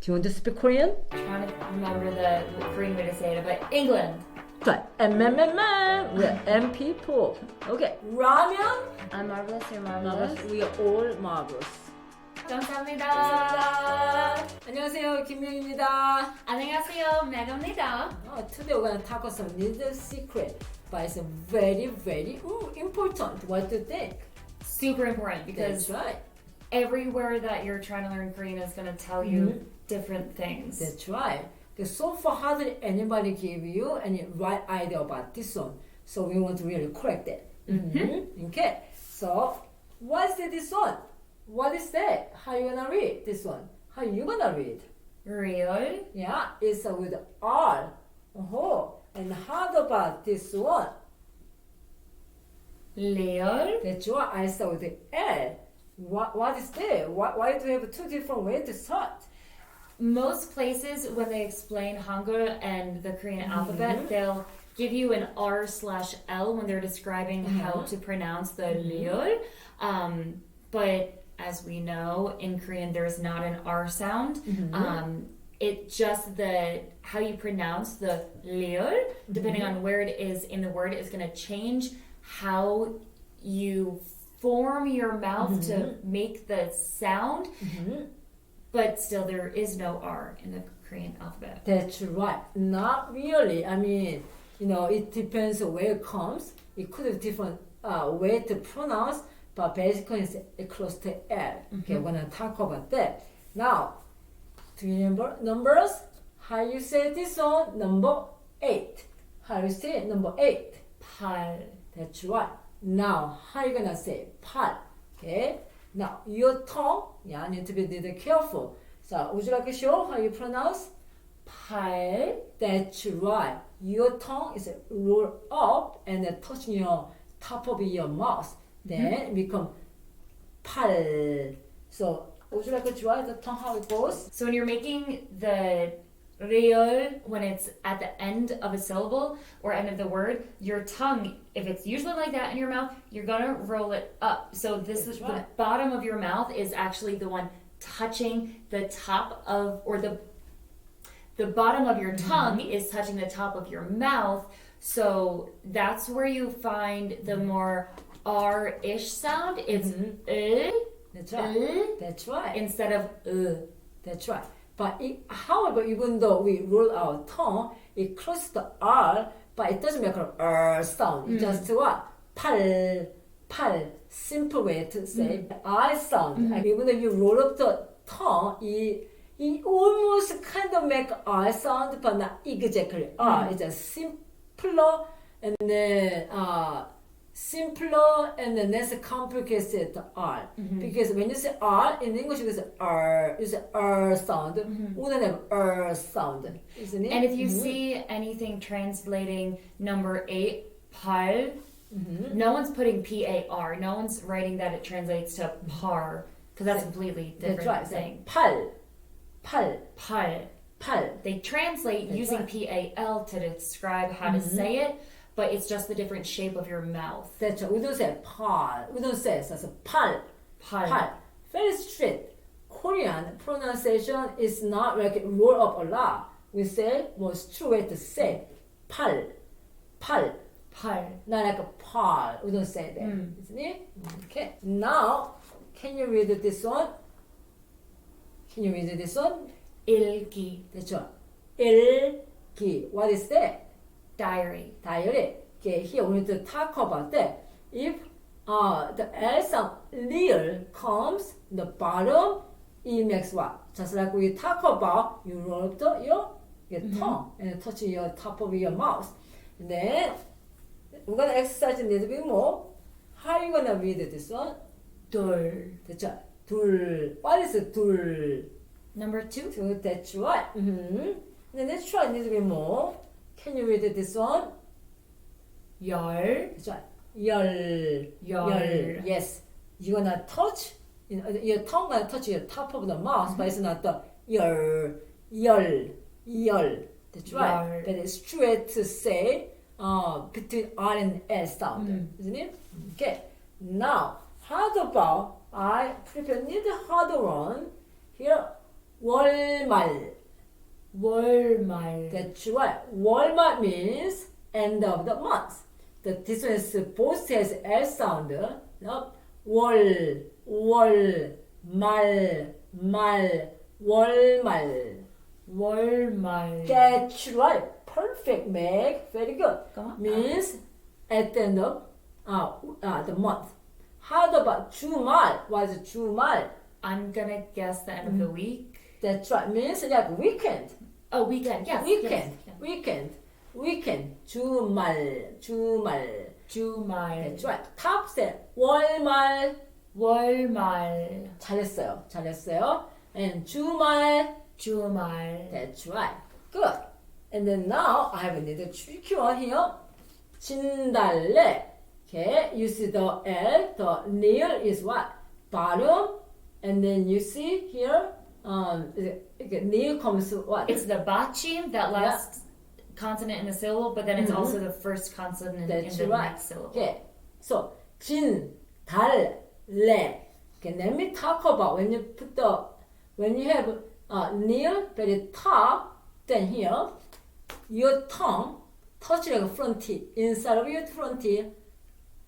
Do you want to speak Korean? Trying to remember the Korean way to say it, but England. Right. MMMM. We're M people. Okay. Ramen. I'm marvelous, you're marvelous. We are all marvelous. 감사합니다. 안녕하세요, 김명입니다. 안녕하세요, 메가입니다. Today we're going to talk about some little secret, but it's very important. What do you think? Super important because That's right. everywhere that you're trying to learn Korean is going to tell you different things. That's right. So far, hardly anybody give you any right idea about this one. So we want to really correct it. Okay. So what's this one? What is that? How you gonna read this one? How you gonna read? Lieul. Yeah, it's with R. And how about this one? Lieul. That's right. I start with the L. What is that? Why do we have two different ways to start? Most places, when they explain Hangul and the Korean alphabet, they'll give you an R/L when they're describing how to pronounce the Lieul. But as we know, in Korean, there's not an R sound. It just how you pronounce the Lieul, depending on where it is in the word, is going to change how you form your mouth to make the sound. But still, there is no R in the Korean alphabet. That's right. Not really. I mean, it depends where it comes. It could have different way to pronounce, but basically it's close to L. Okay, we're gonna talk about that. Now, do you remember numbers? How you say this one? Number 8. How you say it? Number 8. 팔. That's right. Now, how you gonna say 팔? Okay. Now, your tongue, need to be a little careful. So, would you like to show how you pronounce? 팔. That's right. Your tongue is rolled up and then touching your top of your mouth. Then it become 팔. So, would you like to try the tongue how it goes? So when you're making the Lieul, when it's at the end of a syllable or end of the word, your tongue, if it's usually like that in your mouth, you're gonna roll it up. So this is the bottom of your mouth is actually the one touching the top of, or the bottom of your tongue is touching the top of your mouth. So that's where you find the more R-ish sound. It's That's right. That's right. Instead of That's right. But however, even though we roll our tongue, it crosses the R, but it doesn't make an R sound. It's just what? 팔. Simple way to say I sound. And even though you roll up the tongue, it almost kind of make R sound, but not exactly R. It's a simpler and then less complicated R. Because when you say R in English, it's R. It's R sound. We don't have R sound, isn't it? And if you see anything translating number 8, 팔, no one's putting P-A-R. No one's writing that it translates to par, because that's a completely different thing. 팔. They translate using P-A-L to describe how to say it, but it's just the different shape of your mouth. That's right. We don't say 팔. We don't say so. 팔. Very straight. Korean pronunciation is not like roll up a lot. We say most true way to say 팔. Not like a 팔. We don't say that, isn't it? Okay. Now, can you read this one? 읽기. That's right. 읽기. What is that? Diary. Okay, here we need to talk about that. If the L sound Lieul comes the bottom, it makes what? Just like we talk about, you roll up your tongue and touch your top of your mouth. And then we're gonna exercise a little bit more. How are you gonna read this one? 둘. That's right. 둘. What is 둘? Number 2. Two. That's right. Then let's try a little bit more. Can you read this one? 열. That's right. 열. Yes. You're gonna touch, your tongue gonna touch your top of the mouth, but it's not the 열. That's right. But it's straight to say between R and L sound, isn't it? Okay. Now, how about I prepare a little harder one here? 월말. 월말. That's right. 월말 means end of the month. This one is both has L sound. No? 월, 말, 월말. 월말. That's right. Perfect, Meg. Very good. Come on. Means at the end of the month. How about 주말? What is 주말? I'm gonna guess the end of the week. That's right. Means like weekend. Oh, weekend. Yes. Weekend. Yes. Weekend. 주말. 주말. That's right. Top say 월말. 월말. 잘했어요. And 주말. That's right. Good. And then now I have another tricky one here. 진달래. Okay, you see the L, the Lieul is what? Bottom. And then you see here, Lieul comes what? It's the bachim, that last consonant in the syllable, but then it's also the first consonant That's in the right. next syllable. Okay, so 진, 달, 래. Okay, let me talk about when you have Lieul very top, then here your tongue touch like a front teeth. Inside of your front teeth,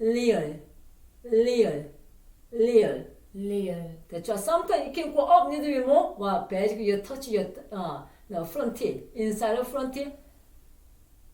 Lieul. Lieul. That's right. Sometimes it can go up a little bit more. Well, basically you touch your front teeth. Inside of front teeth,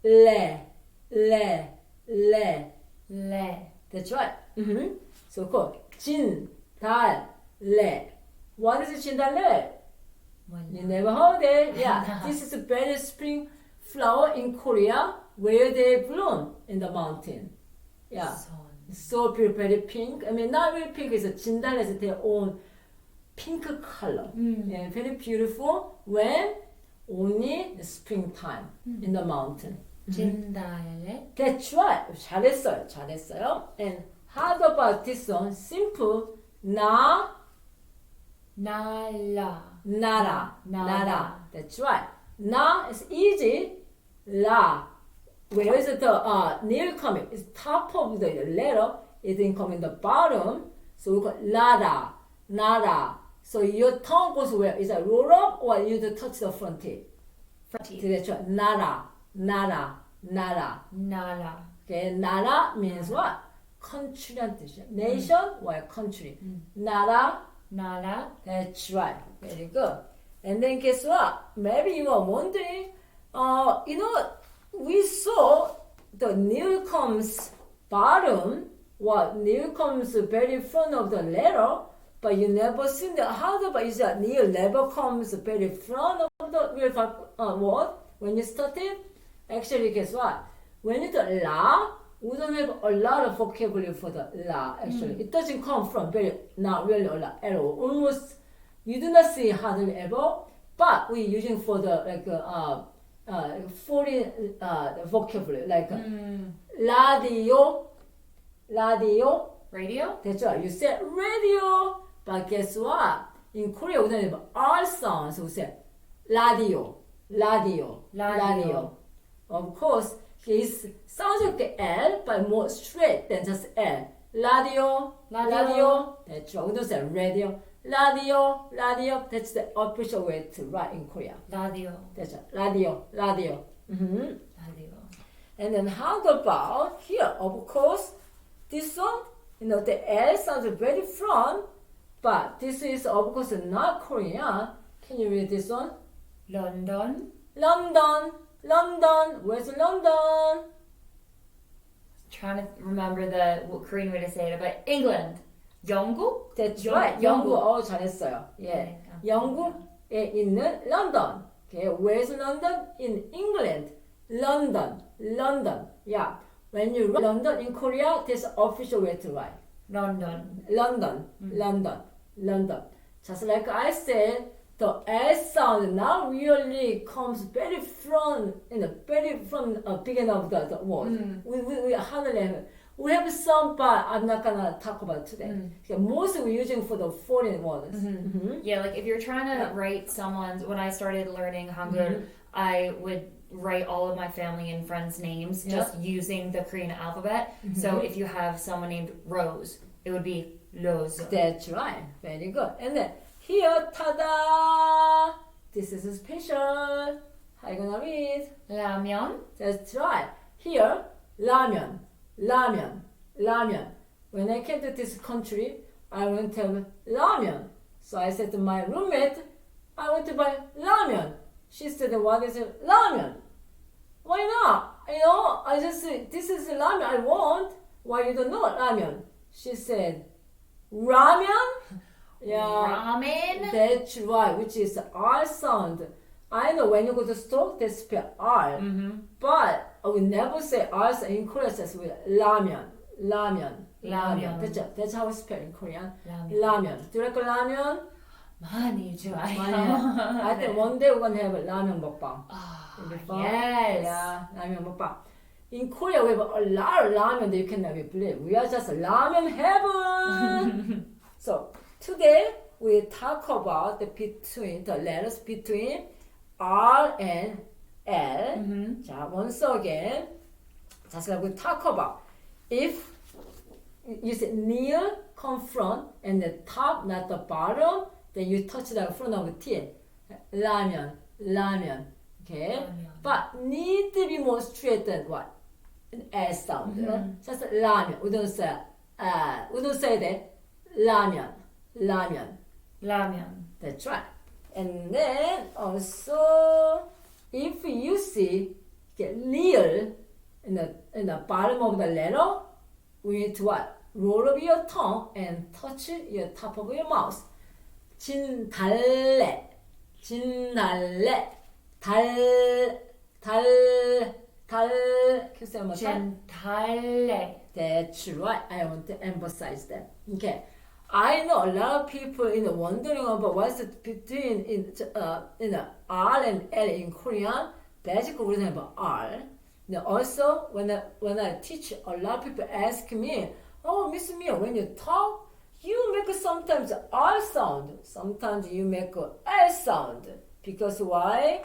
le. That's right. So called 진, 달, 래. What is 진, 달, 래? You never heard it? Yeah. This is a very spring flower in Korea where they bloom in the mountain. Yeah. So beautiful, very pink. I mean, not really pink. It's a 진달 has their own pink color. Yeah, very beautiful when only the springtime in the mountain. 진달래. That's right. 잘했어요. And how about this one? Simple. 나라. That's right. Na is easy. La. Where is the Lieul coming? It's top of the letter. It didn't come in the bottom. So we call nara. So your tongue goes where? Is it roll up or you just touch the front teeth? Front teeth. That's right. Nara. Okay, nara means what? country란 뜻이야. Nation or country. 나라. That's right. Very good. And then guess what? Maybe you are wondering, we saw the Lieul comes bottom, Lieul comes very front of the letter, but you never seen the how about is that Lieul never comes very front of the word when you start it? Actually, guess what? When you do la, we don't have a lot of vocabulary for the la. Actually, it doesn't come from not really a lot at all. Almost you do not see hardly ever. But we're using for the foreign vocabulary like radio. That's right. You said radio, but guess what? In Korea we don't have R sound, so we say radio. Of course, it sounds like the L, but more straight than just L. Radio. That's right. We don't say radio. Radio. That's the official way to write in Korea. Radio. That's right. Radio. And then how about here? Of course, this one, the L sounds very front, but this is of course not Korean. Can you read this one? London. Where's London? Trying to remember the Korean way to say it, but England. 영국? That's right. 영국. 잘했어요. Yeah. 영국에 있는 London. Okay. Where's London? In England. London. Yeah. When you write London in Korea, there's an official way to write. London. Just like I said, the S sound now really comes very from beginning of the word. We hardly have it. We have some, but I'm not gonna talk about today. Most we're using for the foreign words. Yeah, like if you're trying to write someone's. When I started learning Hangul, I would write all of my family and friends' names just using the Korean alphabet. So if you have someone named Rose, it would be Rose. That's right. Very good. And then Here, tada! This is special. How you gonna read? 라면. That's right. Here, 라면, 라면, 라면. When I came to this country, I want to have ramen. So I said to my roommate, I want to buy ramen. She said, what is it? Ramen. Why not? I just said, this is the ramen I want. Why you don't know ramen? She said, ramen? Yeah. Ramen. That's right, which is the R sound. I know when you go to store, they spell R. But I will never say R sound in Korean, says with ramen, ramen, ramen. 라면. That's how we spell in Korean. 라면. Ramen. Do you like ramen? 많이 좋아요. I think one day we're gonna have a ramen 먹방. It'll be fun. Yes. Yeah, ramen 먹방. In Korea, we have a lot of ramen that you cannot believe. We are just ramen heaven. So today we talk about the letters between R and L. 자, once again, just like we talk about, if you say near, confront, and the top, not the bottom, then you touch the front of the T. 라면, 라면. Okay? 라면. But need to be more straight than what? An S sound. Just 라면. We don't say that. 라면, 라면. 라면. That's right. And then also, if you see Lieul in the bottom of the letter, we need to what? Roll over your tongue and touch your top of your mouth. 진달래, 진달래, 달. Can you say one more time? 진달래. That's right. I want to emphasize that. Okay. I know a lot of people wondering about what's the between in R and L in Korean. Basically, we have R. Now also, when I teach, a lot of people ask me, "Oh, Miss Mia, when you talk, you make sometimes R sound, sometimes you make L sound. Because why?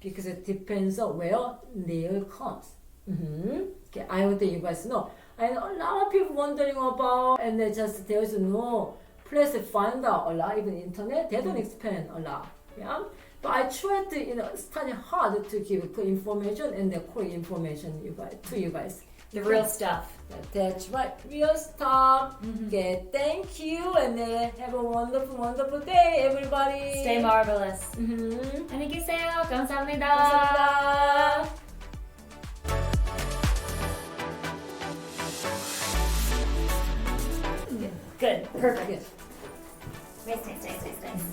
Because it depends on where Lieul comes." Okay, I want you guys know. I know a lot of people wondering about, and there's no place to find out a lot. Even internet, they don't explain a lot. Yeah, but I try to study hard to give good information and the core information to you guys. The real stuff. That's right, real stuff. Okay, thank you, and have a wonderful, wonderful day, everybody. Stay marvelous. 안녕히 계세요. 감사합니다. 감사합니다. Good. Perfect. Yes. Nice.